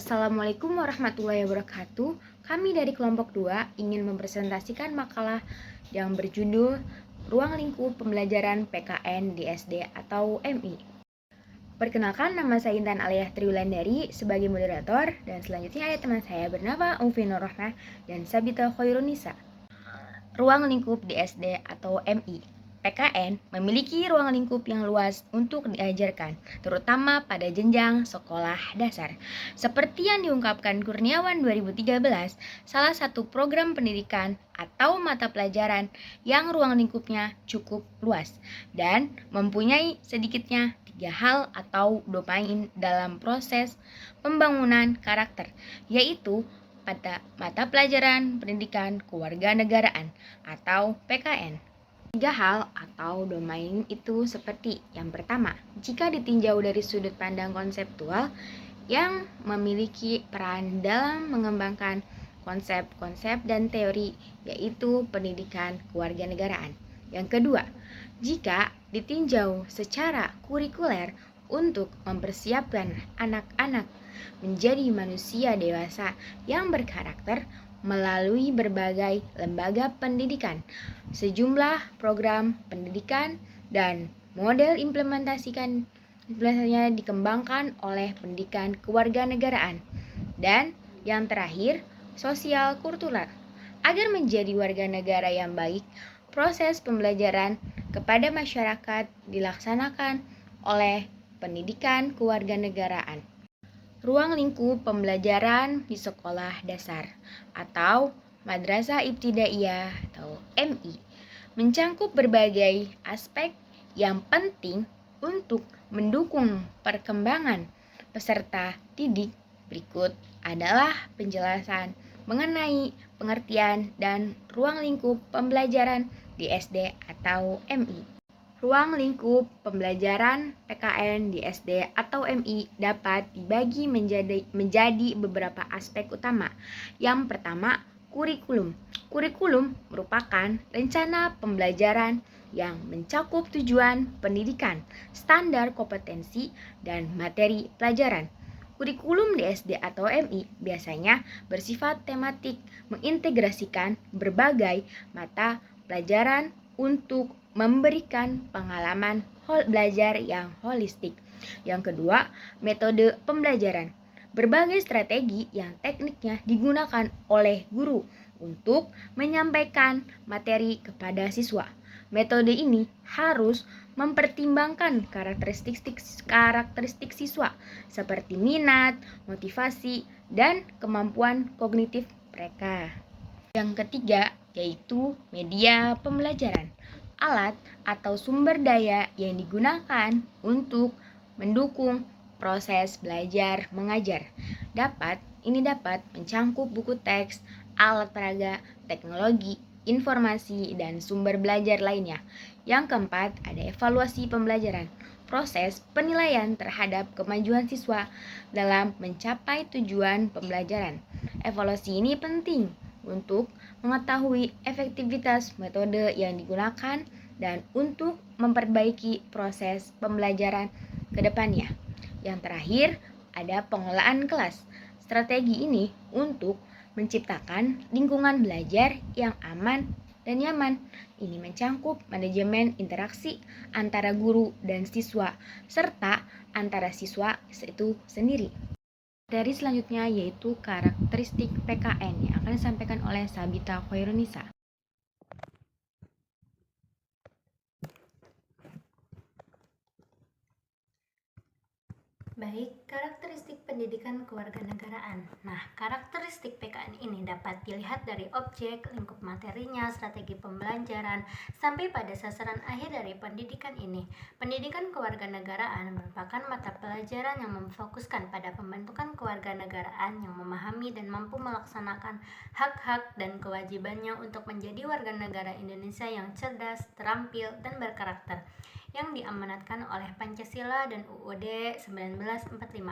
Assalamualaikum warahmatullahi wabarakatuh. Kami dari kelompok 2 ingin mempresentasikan makalah yang berjudul Ruang Lingkup Pembelajaran PKN di SD atau MI. Perkenalkan, nama saya Intan Aliyah Triwulandari sebagai moderator, dan selanjutnya ada teman saya bernama Ufi Nur Rahmah dan Sabita Khairunisa. Ruang lingkup di SD atau MI. PKN memiliki ruang lingkup yang luas untuk diajarkan, terutama pada jenjang sekolah dasar. Seperti yang diungkapkan Kurniawan 2013, salah satu program pendidikan atau mata pelajaran yang ruang lingkupnya cukup luas dan mempunyai sedikitnya 3 hal atau domain dalam proses pembangunan karakter, yaitu pada mata pelajaran pendidikan kewarganegaraan atau PKN. 3 hal atau domain itu seperti yang pertama, jika ditinjau dari sudut pandang konseptual yang memiliki peran dalam mengembangkan konsep-konsep dan teori, yaitu pendidikan kewarganegaraan. Yang kedua, jika ditinjau secara kurikuler untuk mempersiapkan anak-anak menjadi manusia dewasa yang berkarakter melalui berbagai lembaga pendidikan, sejumlah program pendidikan dan model implementasinya dikembangkan oleh pendidikan kewarganegaraan. Dan yang terakhir, sosial kultural. Agar menjadi warga negara yang baik, proses pembelajaran kepada masyarakat dilaksanakan oleh pendidikan kewarganegaraan. Ruang lingkup pembelajaran di sekolah dasar atau Madrasah Ibtidaiyah atau MI mencangkup berbagai aspek yang penting untuk mendukung perkembangan peserta didik. Berikut adalah penjelasan mengenai pengertian dan ruang lingkup pembelajaran di SD atau MI. Ruang lingkup pembelajaran PKN di SD atau MI dapat dibagi menjadi beberapa aspek utama. Yang pertama, kurikulum. Kurikulum merupakan rencana pembelajaran yang mencakup tujuan pendidikan, standar kompetensi, dan materi pelajaran. Kurikulum di SD atau MI biasanya bersifat tematik, mengintegrasikan berbagai mata pelajaran untuk memberikan pengalaman belajar yang holistik. Yang kedua, metode pembelajaran. Berbagai strategi yang tekniknya digunakan oleh guru untuk menyampaikan materi kepada siswa. Metode ini harus mempertimbangkan karakteristik siswa seperti minat, motivasi, dan kemampuan kognitif mereka. Yang ketiga, yaitu media pembelajaran. Alat atau sumber daya yang digunakan untuk mendukung proses belajar mengajar. Dapat mencangkup buku teks, alat peraga, teknologi, informasi, dan sumber belajar lainnya. Yang keempat, ada evaluasi pembelajaran. Proses penilaian terhadap kemajuan siswa dalam mencapai tujuan pembelajaran. Evaluasi ini penting untuk mengetahui efektivitas metode yang digunakan dan untuk memperbaiki proses pembelajaran ke depannya. Yang terakhir, ada pengelolaan kelas. Strategi ini untuk menciptakan lingkungan belajar yang aman dan nyaman. Ini mencangkup manajemen interaksi antara guru dan siswa, serta antara siswa itu sendiri. Materi selanjutnya yaitu karakteristik PKN yang akan disampaikan oleh Sabita Khairunisa. Baik, karakteristik pendidikan kewarganegaraan. Nah, karakteristik PKN ini dapat dilihat dari objek, lingkup materinya, strategi pembelajaran, sampai pada sasaran akhir dari pendidikan ini. Pendidikan kewarganegaraan merupakan mata pelajaran yang memfokuskan pada pembentukan kewarganegaraan yang memahami dan mampu melaksanakan hak-hak dan kewajibannya untuk menjadi warga negara Indonesia yang cerdas, terampil, dan berkarakter, yang diamanatkan oleh Pancasila dan UUD 1945.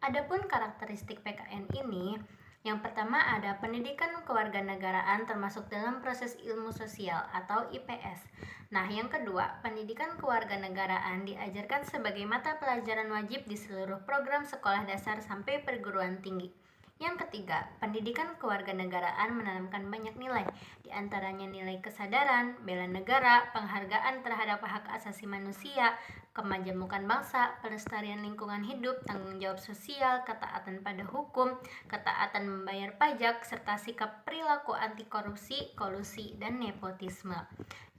Adapun karakteristik PKN ini Yang pertama ada pendidikan kewarganegaraan termasuk dalam proses ilmu sosial atau IPS. Nah, yang kedua, pendidikan kewarganegaraan diajarkan sebagai mata pelajaran wajib di seluruh program sekolah dasar sampai perguruan tinggi. Yang ketiga, pendidikan kewarganegaraan menanamkan banyak nilai, di antaranya nilai kesadaran, bela negara, penghargaan terhadap hak asasi manusia, kemajemukan bangsa, pelestarian lingkungan hidup, tanggung jawab sosial, ketaatan pada hukum, ketaatan membayar pajak, serta sikap perilaku anti korupsi, kolusi, dan nepotisme.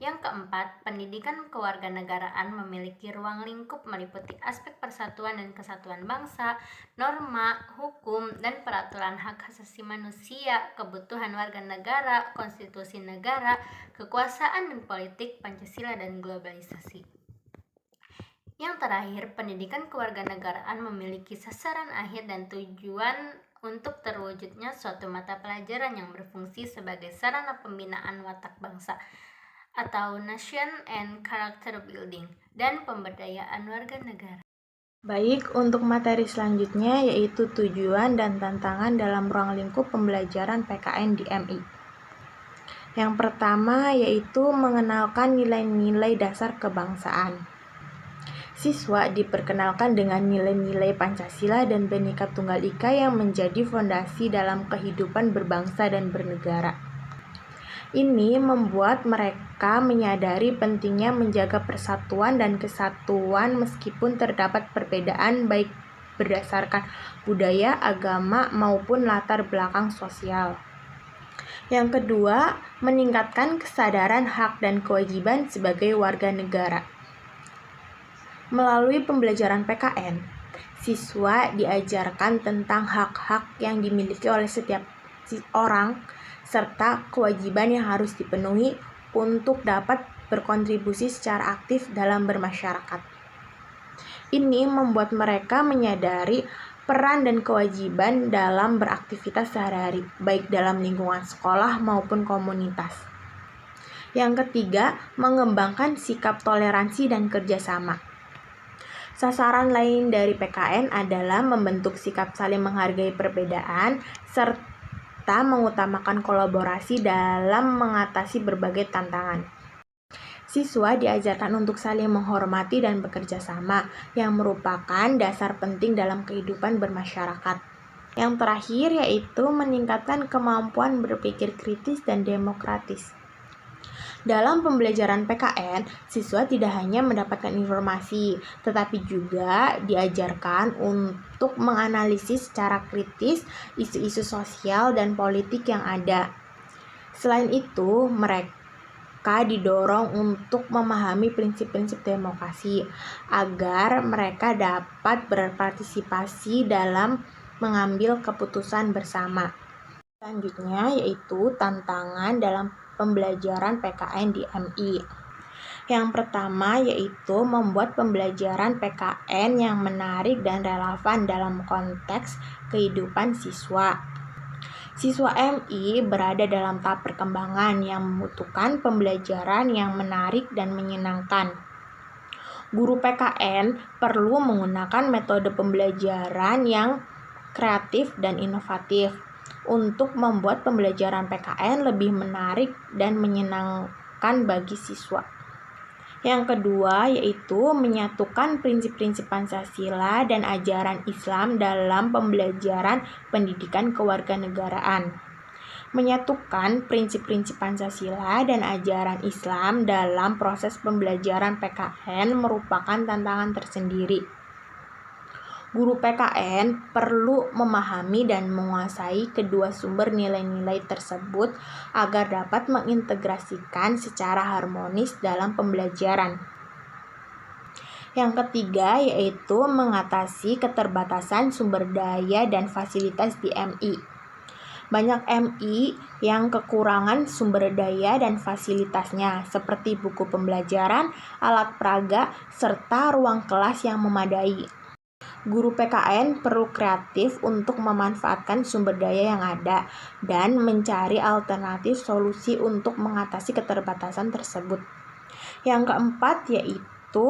Yang keempat, pendidikan kewarganegaraan memiliki ruang lingkup meliputi aspek persatuan dan kesatuan bangsa, norma, hukum, dan peraturan hak asasi manusia, kebutuhan warga negara, konstitusi negara, kekuasaan dan politik, Pancasila, dan globalisasi. Yang terakhir, pendidikan kewarganegaraan memiliki sasaran akhir dan tujuan untuk terwujudnya suatu mata pelajaran yang berfungsi sebagai sarana pembinaan watak bangsa atau nation and character building dan pemberdayaan warga negara. Baik, untuk materi selanjutnya yaitu tujuan dan tantangan dalam ruang lingkup pembelajaran PKN di MI. Yang pertama yaitu mengenalkan nilai-nilai dasar kebangsaan. Siswa diperkenalkan dengan nilai-nilai Pancasila dan Bhinneka Tunggal Ika yang menjadi fondasi dalam kehidupan berbangsa dan bernegara. Ini membuat mereka menyadari pentingnya menjaga persatuan dan kesatuan meskipun terdapat perbedaan baik berdasarkan budaya, agama, maupun latar belakang sosial. Yang kedua, meningkatkan kesadaran hak dan kewajiban sebagai warga negara. Melalui pembelajaran PKN, siswa diajarkan tentang hak-hak yang dimiliki oleh setiap orang serta kewajiban yang harus dipenuhi untuk dapat berkontribusi secara aktif dalam bermasyarakat. Ini membuat mereka menyadari peran dan kewajiban dalam beraktivitas sehari-hari, baik dalam lingkungan sekolah maupun komunitas. Yang ketiga, mengembangkan sikap toleransi dan kerjasama. Sasaran lain dari PKN adalah membentuk sikap saling menghargai perbedaan, serta mengutamakan kolaborasi dalam mengatasi berbagai tantangan. Siswa diajarkan untuk saling menghormati dan bekerja sama, yang merupakan dasar penting dalam kehidupan bermasyarakat. Yang terakhir yaitu meningkatkan kemampuan berpikir kritis dan demokratis. Dalam pembelajaran PKN, siswa tidak hanya mendapatkan informasi, tetapi juga diajarkan untuk menganalisis secara kritis isu-isu sosial dan politik yang ada. Selain itu, mereka didorong untuk memahami prinsip-prinsip demokrasi agar mereka dapat berpartisipasi dalam mengambil keputusan bersama. Selanjutnya yaitu tantangan dalam pembelajaran PKN di MI. Yang pertama yaitu membuat pembelajaran PKN yang menarik dan relevan dalam konteks kehidupan siswa. Siswa MI berada dalam tahap perkembangan yang membutuhkan pembelajaran yang menarik dan menyenangkan. Guru PKN perlu menggunakan metode pembelajaran yang kreatif dan inovatif untuk membuat pembelajaran PKN lebih menarik dan menyenangkan bagi siswa. Yang kedua yaitu menyatukan prinsip-prinsip Pancasila dan ajaran Islam dalam pembelajaran pendidikan kewarganegaraan. Menyatukan prinsip-prinsip Pancasila dan ajaran Islam dalam proses pembelajaran PKN merupakan tantangan tersendiri. Guru PKN perlu memahami dan menguasai kedua sumber nilai-nilai tersebut agar dapat mengintegrasikan secara harmonis dalam pembelajaran. Yang ketiga yaitu mengatasi keterbatasan sumber daya dan fasilitas di MI. Banyak MI yang kekurangan sumber daya dan fasilitasnya seperti buku pembelajaran, alat peraga, serta ruang kelas yang memadai. Guru PKN perlu kreatif untuk memanfaatkan sumber daya yang ada dan mencari alternatif solusi untuk mengatasi keterbatasan tersebut. Yang keempat yaitu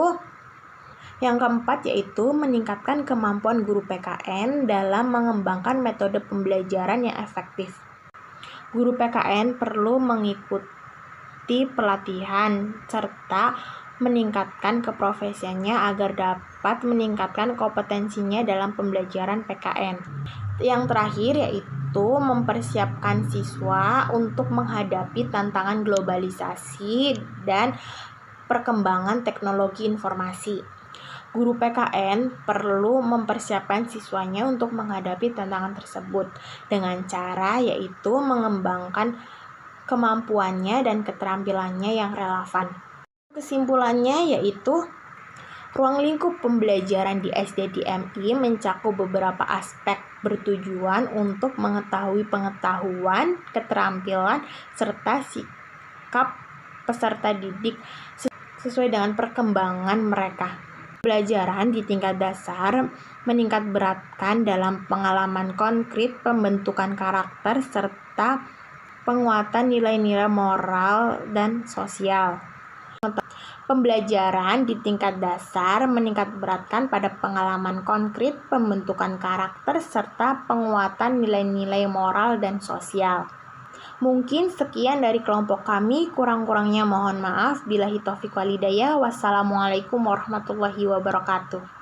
Yang keempat yaitu meningkatkan kemampuan guru PKN dalam mengembangkan metode pembelajaran yang efektif. Guru PKN perlu mengikuti pelatihan serta meningkatkan keprofesiannya agar dapat meningkatkan kompetensinya dalam pembelajaran PKN. Yang terakhir yaitu mempersiapkan siswa untuk menghadapi tantangan globalisasi dan perkembangan teknologi informasi. Guru PKN perlu mempersiapkan siswanya untuk menghadapi tantangan tersebut dengan cara yaitu mengembangkan kemampuannya dan keterampilannya yang relevan. Kesimpulannya yaitu ruang lingkup pembelajaran di SD DMI mencakup beberapa aspek bertujuan untuk mengetahui pengetahuan, keterampilan, serta sikap peserta didik sesuai dengan perkembangan mereka. Pembelajaran di tingkat dasar meningkat beratkan dalam pengalaman konkret, pembentukan karakter, serta penguatan nilai-nilai moral dan sosial. Pembelajaran di tingkat dasar meningkat beratkan pada pengalaman konkret, pembentukan karakter, serta penguatan nilai-nilai moral dan sosial. Mungkin sekian dari kelompok kami, kurang-kurangnya mohon maaf. Billahi taufiq wal hidayah. Wassalamualaikum warahmatullahi wabarakatuh.